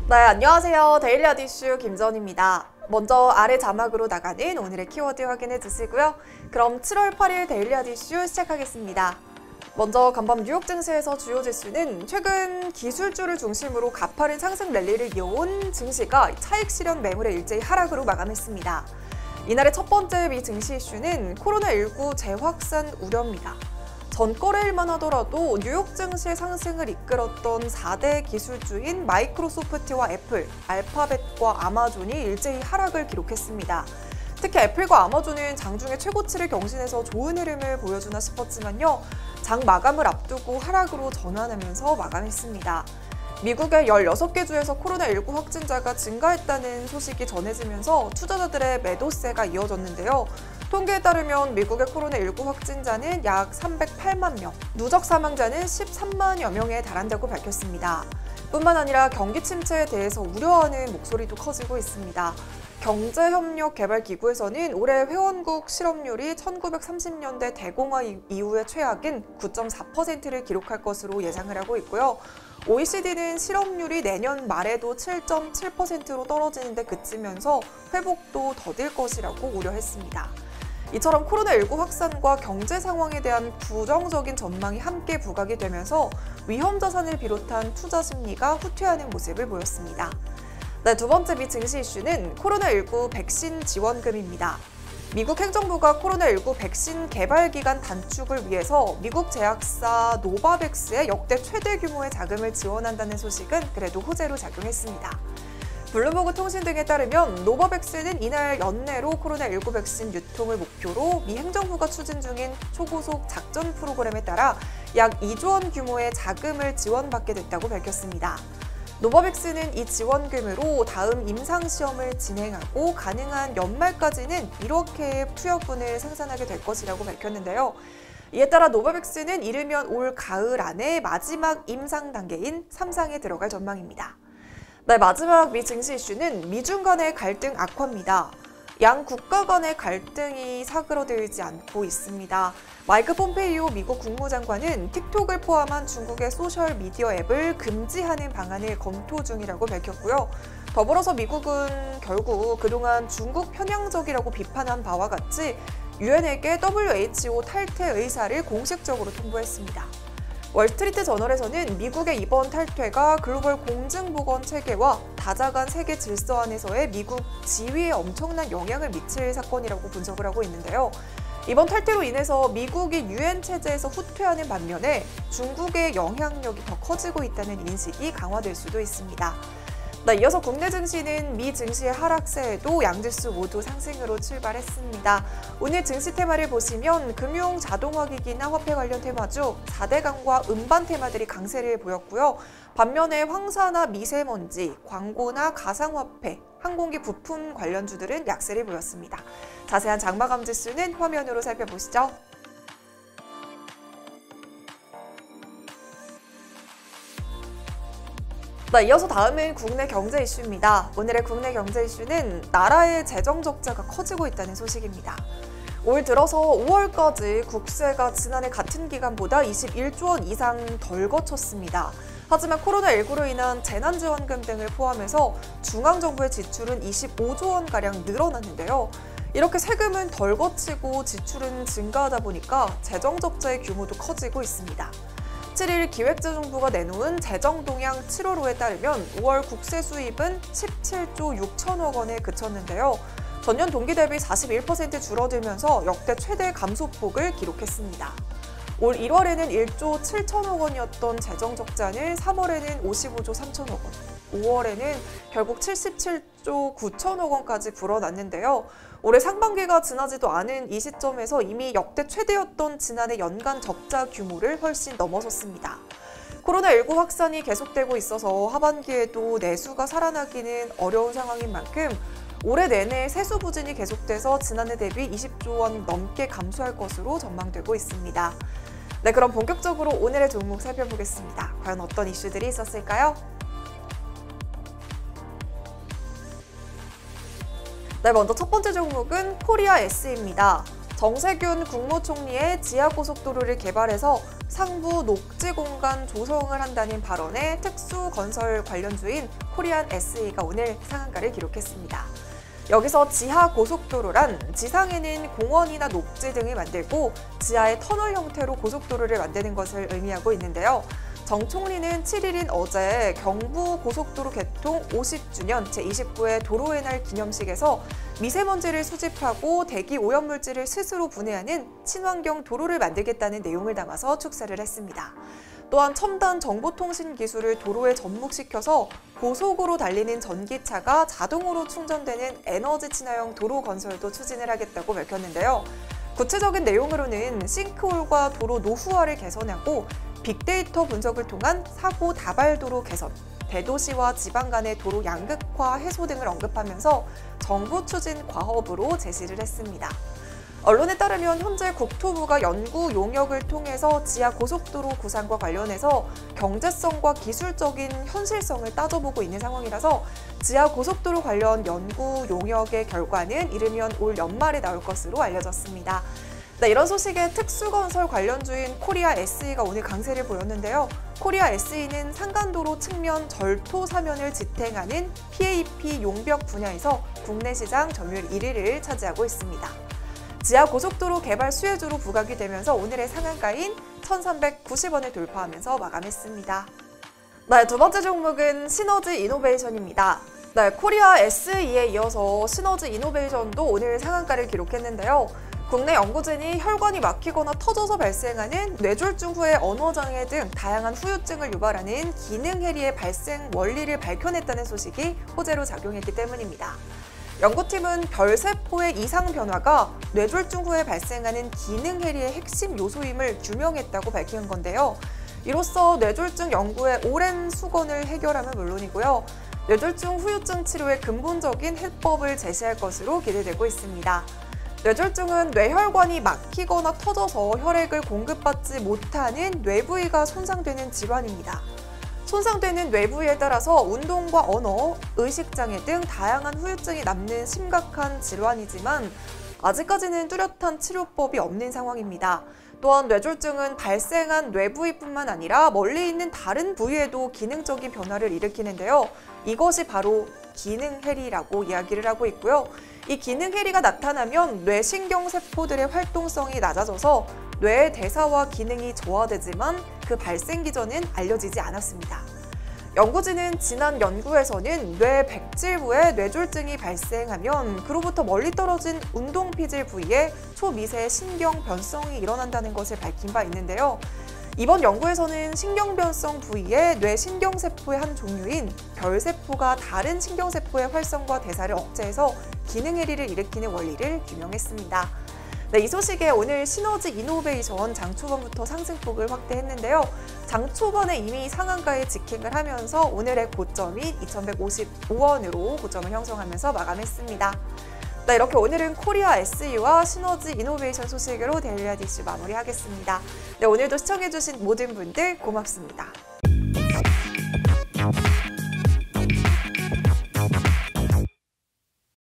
네, 안녕하세요. 데일리하드 이슈 김전입니다. 먼저 아래 자막으로 나가는 오늘의 키워드 확인해 주시고요. 그럼 7월 8일 데일리하드 이슈 시작하겠습니다. 먼저 간밤 뉴욕 증시에서 주요 지수는 최근 기술주를 중심으로 가파른 상승 랠리를 이어온 증시가 차익 실현 매물의 일제히 하락으로 마감했습니다. 이날의 첫 번째 미 증시 이슈는 코로나19 재확산 우려입니다. 전거래일만 하더라도 뉴욕 증시의 상승을 이끌었던 4대 기술주인 마이크로소프트와 애플, 알파벳과 아마존이 일제히 하락을 기록했습니다. 특히 애플과 아마존은 장중에 최고치를 경신해서 좋은 흐름을 보여주나 싶었지만요. 장 마감을 앞두고 하락으로 전환하면서 마감했습니다. 미국의 16개 주에서 코로나19 확진자가 증가했다는 소식이 전해지면서 투자자들의 매도세가 이어졌는데요. 통계에 따르면 미국의 코로나19 확진자는 약 308만 명, 누적 사망자는 13만여 명에 달한다고 밝혔습니다. 뿐만 아니라 경기 침체에 대해서 우려하는 목소리도 커지고 있습니다. 경제협력개발기구에서는 올해 회원국 실업률이 1930년대 대공황 이후의 최악인 9.4%를 기록할 것으로 예상을 하고 있고요. OECD는 실업률이 내년 말에도 7.7%로 떨어지는 데 그치면서 회복도 더딜 것이라고 우려했습니다. 이처럼 코로나19 확산과 경제 상황에 대한 부정적인 전망이 함께 부각이 되면서 위험 자산을 비롯한 투자 심리가 후퇴하는 모습을 보였습니다. 네, 두 번째 미 증시 이슈는 코로나19 백신 지원금입니다. 미국 행정부가 코로나19 백신 개발 기간 단축을 위해서 미국 제약사 노바백스에 역대 최대 규모의 자금을 지원한다는 소식은 그래도 호재로 작용했습니다. 블룸버그 통신 등에 따르면 노바백스는 이날 연내로 코로나19 백신 유통을 목표로 미 행정부가 추진 중인 초고속 작전 프로그램에 따라 약 2조 원 규모의 자금을 지원받게 됐다고 밝혔습니다. 노바백스는 이 지원금으로 다음 임상시험을 진행하고 가능한 연말까지는 1억 회의 투여분을 생산하게 될 것이라고 밝혔는데요. 이에 따라 노바백스는 이르면 올 가을 안에 마지막 임상 단계인 3상에 들어갈 전망입니다. 네, 마지막 미 증시 이슈는 미중 간의 갈등 악화입니다. 양 국가 간의 갈등이 사그러들지 않고 있습니다. 마이크 폼페이오 미국 국무장관은 틱톡을 포함한 중국의 소셜미디어 앱을 금지하는 방안을 검토 중이라고 밝혔고요. 더불어서 미국은 결국 그동안 중국 편향적이라고 비판한 바와 같이 유엔에게 WHO 탈퇴 의사를 공식적으로 통보했습니다. 월스트리트 저널에서는 미국의 이번 탈퇴가 글로벌 공중보건 체계와 다자간 세계 질서 안에서의 미국 지위에 엄청난 영향을 미칠 사건이라고 분석을 하고 있는데요. 이번 탈퇴로 인해서 미국이 유엔 체제에서 후퇴하는 반면에 중국의 영향력이 더 커지고 있다는 인식이 강화될 수도 있습니다. 네, 이어서 국내 증시는 미 증시의 하락세에도 양지수 모두 상승으로 출발했습니다. 오늘 증시 테마를 보시면 금융, 자동화기기나 화폐 관련 테마 중 4대 강과 음반 테마들이 강세를 보였고요. 반면에 황사나 미세먼지, 광고나 가상화폐, 항공기 부품 관련주들은 약세를 보였습니다. 자세한 장마감 지수는 화면으로 살펴보시죠. 네, 이어서 다음은 국내 경제 이슈입니다. 오늘의 국내 경제 이슈는 나라의 재정 적자가 커지고 있다는 소식입니다. 올 들어서 5월까지 국세가 지난해 같은 기간보다 21조 원 이상 덜 거쳤습니다. 하지만 코로나19로 인한 재난지원금 등을 포함해서 중앙정부의 지출은 25조 원가량 늘어났는데요. 이렇게 세금은 덜 거치고 지출은 증가하다 보니까 재정 적자의 규모도 커지고 있습니다. 7일 기획재정부가 내놓은 재정동향 7월호에 따르면 5월 국세 수입은 17조 6천억 원에 그쳤는데요. 전년 동기 대비 41% 줄어들면서 역대 최대 감소폭을 기록했습니다. 올 1월에는 1조 7천억 원이었던 재정 적자는 3월에는 55조 3천억 원, 5월에는 결국 77조 9천억 원까지 불어났는데요. 올해 상반기가 지나지도 않은 이 시점에서 이미 역대 최대였던 지난해 연간 적자 규모를 훨씬 넘어섰습니다. 코로나19 확산이 계속되고 있어서 하반기에도 내수가 살아나기는 어려운 상황인 만큼 올해 내내 세수 부진이 계속돼서 지난해 대비 20조 원 넘게 감소할 것으로 전망되고 있습니다. 네, 그럼 본격적으로 오늘의 종목 살펴보겠습니다. 과연 어떤 이슈들이 있었을까요? 네, 먼저 첫 번째 종목은 코리아 S입니다. 정세균 국무총리의 지하고속도로를 개발해서 상부 녹지 공간 조성을 한다는 발언에 특수건설 관련주인 코리안 SE가 오늘 상한가를 기록했습니다. 여기서 지하고속도로란 지상에는 공원이나 녹지 등을 만들고 지하에 터널 형태로 고속도로를 만드는 것을 의미하고 있는데요. 정 총리는 7일인 어제 경부고속도로 개통 50주년 제29회 도로의 날 기념식에서 미세먼지를 수집하고 대기 오염물질을 스스로 분해하는 친환경 도로를 만들겠다는 내용을 담아서 축사를 했습니다. 또한 첨단 정보통신 기술을 도로에 접목시켜서 고속으로 달리는 전기차가 자동으로 충전되는 에너지 친화형 도로 건설도 추진을 하겠다고 밝혔는데요. 구체적인 내용으로는 싱크홀과 도로 노후화를 개선하고 빅데이터 분석을 통한 사고 다발도로 개선, 대도시와 지방 간의 도로 양극화 해소 등을 언급하면서 정부 추진 과업으로 제시를 했습니다. 언론에 따르면 현재 국토부가 연구 용역을 통해서 지하 고속도로 구상과 관련해서 경제성과 기술적인 현실성을 따져보고 있는 상황이라서 지하 고속도로 관련 연구 용역의 결과는 이르면 올 연말에 나올 것으로 알려졌습니다. 네, 이런 소식에 특수건설 관련주인 코리아 SE가 오늘 강세를 보였는데요. 코리아 SE는 상간도로 측면 절토 사면을 지탱하는 PAP 용벽 분야에서 국내 시장 점유율 1위를 차지하고 있습니다. 지하 고속도로 개발 수혜주로 부각이 되면서 오늘의 상한가인 1,390원을 돌파하면서 마감했습니다. 네, 두 번째 종목은 시너지 이노베이션입니다. 네, 코리아 SE에 이어서 시너지 이노베이션도 오늘 상한가를 기록했는데요. 국내 연구진이 혈관이 막히거나 터져서 발생하는 뇌졸중 후의 언어장애 등 다양한 후유증을 유발하는 기능 해리의 발생 원리를 밝혀냈다는 소식이 호재로 작용했기 때문입니다. 연구팀은 별세포의 이상 변화가 뇌졸중 후에 발생하는 기능 해리의 핵심 요소임을 규명했다고 밝힌 건데요. 이로써 뇌졸중 연구의 오랜 수건을 해결함은 물론이고요. 뇌졸중 후유증 치료의 근본적인 해법을 제시할 것으로 기대되고 있습니다. 뇌졸중은 뇌혈관이 막히거나 터져서 혈액을 공급받지 못하는 뇌부위가 손상되는 질환입니다. 손상되는 뇌부위에 따라서 운동과 언어, 의식장애 등 다양한 후유증이 남는 심각한 질환이지만 아직까지는 뚜렷한 치료법이 없는 상황입니다. 또한 뇌졸중은 발생한 뇌부위뿐만 아니라 멀리 있는 다른 부위에도 기능적인 변화를 일으키는데요. 이것이 바로 기능 해리라고 이야기를 하고 있고요. 이 기능 해리가 나타나면 뇌신경세포들의 활동성이 낮아져서 뇌의 대사와 기능이 저하되지만 그 발생 기전은 알려지지 않았습니다. 연구진은 지난 연구에서는 뇌 백질부에 뇌졸중이 발생하면 그로부터 멀리 떨어진 운동피질 부위에 초미세 신경 변성이 일어난다는 것을 밝힌 바 있는데요. 이번 연구에서는 신경변성 부위의 뇌신경세포의 한 종류인 별세포가 다른 신경세포의 활성과 대사를 억제해서 기능 해리를 일으키는 원리를 규명했습니다. 네, 이 소식에 오늘 시너지 이노베이션 장 초반부터 상승폭을 확대했는데요. 장 초반에 이미 상한가에 직행을 하면서 오늘의 고점인 2,155원으로 고점을 형성하면서 마감했습니다. 네, 이렇게 오늘은 코리아 SE와 시너지 이노베이션 소식으로 데일리 이슈 마무리하겠습니다. 네, 오늘도 시청해주신 모든 분들 고맙습니다.